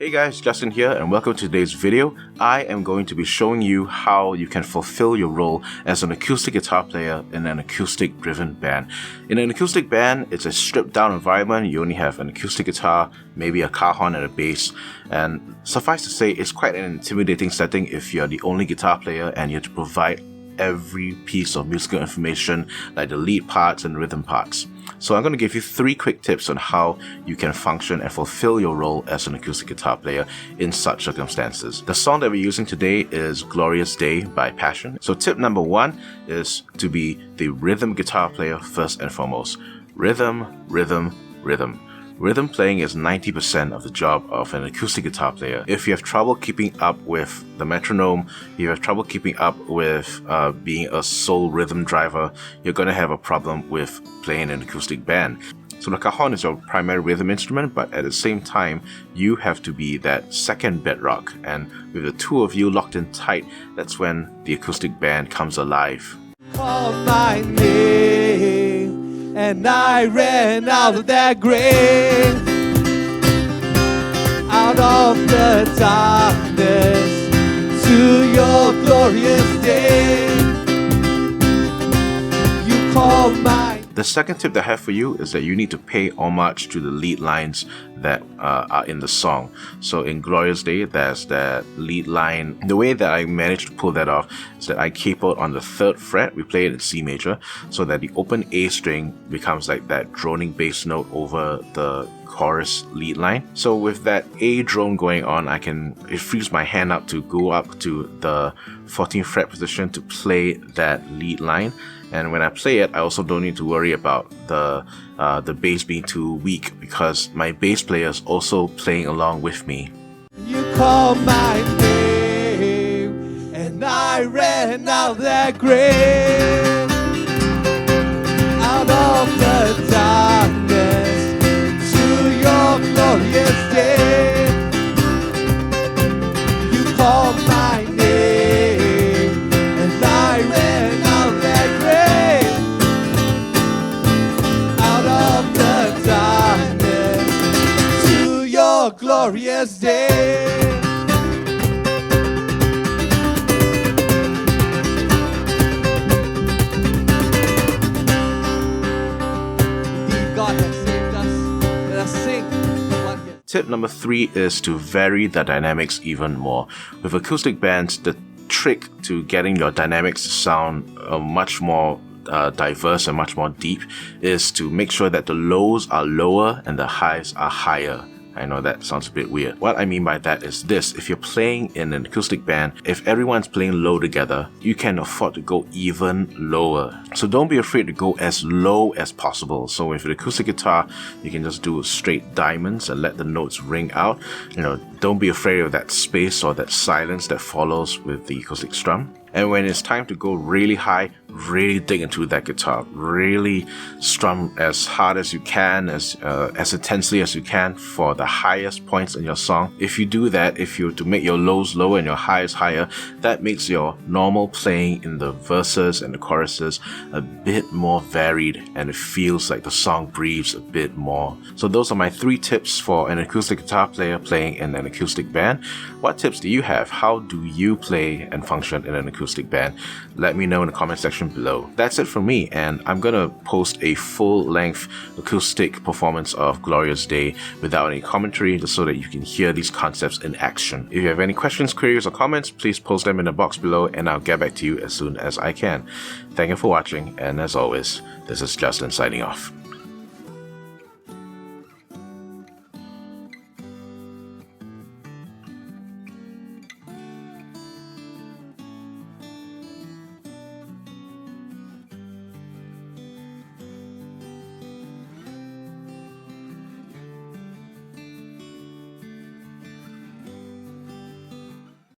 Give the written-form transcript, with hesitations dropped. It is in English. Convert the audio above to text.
Hey guys, Justin here and welcome to today's video. I am going to be showing you how you can fulfill your role as an acoustic guitar player in an acoustic driven band. In an acoustic band, it's a stripped down environment. You only have an acoustic guitar, maybe a cajon and a bass, and suffice to say it's quite an intimidating setting if you're the only guitar player and you have to provide every piece of musical information like the lead parts and rhythm parts. So I'm going to give you 3 quick tips on how you can function and fulfill your role as an acoustic guitar player in such circumstances. The song that we're using today is Glorious Day by Passion. So tip number 1 is to be the rhythm guitar player first and foremost. Rhythm, rhythm, rhythm. Rhythm playing is 90% of the job of an acoustic guitar player. If you have trouble keeping up with the metronome, if you have trouble keeping up with being a sole rhythm driver, you're going to have a problem with playing an acoustic band. So the cajon is your primary rhythm instrument, but at the same time, you have to be that second bedrock. And with the two of you locked in tight, that's when the acoustic band comes alive. Call my name. And I ran out of that grave, out of the darkness to your glorious day. You called my... The second tip that I have for you is that you need to pay homage to the lead lines that are in the song. So in Glorious Day, there's that lead line. The way that I managed to pull that off is that I capoed on the 3rd fret. We play it in C major, so that the open A string becomes like that droning bass note over the chorus lead line. So with that A drone going on, it frees my hand up to go up to the 14th fret position to play that lead line. And when I play it, I also don't need to worry about the bass being too weak because my bass player is also playing along with me. You called my name, and I ran out of that grave, out of the darkness to your glorious day. You called my name, and I ran out of that grave, out of the darkness to your glorious day. God has saved us. Let us sing. Tip number 3 is to vary the dynamics even more. With acoustic bands, the trick to getting your dynamics to sound much more diverse and much more deep is to make sure that the lows are lower and the highs are higher. I know that sounds a bit weird. What I mean by that is this: if you're playing in an acoustic band, if everyone's playing low together, you can afford to go even lower. So don't be afraid to go as low as possible. So with an acoustic guitar, you can just do straight diamonds and let the notes ring out. Don't be afraid of that space or that silence that follows with the acoustic strum. And when it's time to go really high, really dig into that guitar. Really strum as hard as you can, as intensely as you can for the highest points in your song. If you do that, if you were to make your lows lower and your highs higher, that makes your normal playing in the verses and the choruses a bit more varied, and it feels like the song breathes a bit more. So those are my 3 tips for an acoustic guitar player playing in an acoustic band. What tips do you have? How do you play and function in an acoustic band? Let me know in the comment section below. That's it from me, and I'm gonna post a full-length acoustic performance of Glorious Day without any commentary, just so that you can hear these concepts in action. If you have any questions, queries, or comments, please post them in the box below and I'll get back to you as soon as I can. Thank you for watching, and as always, this is Justin signing off.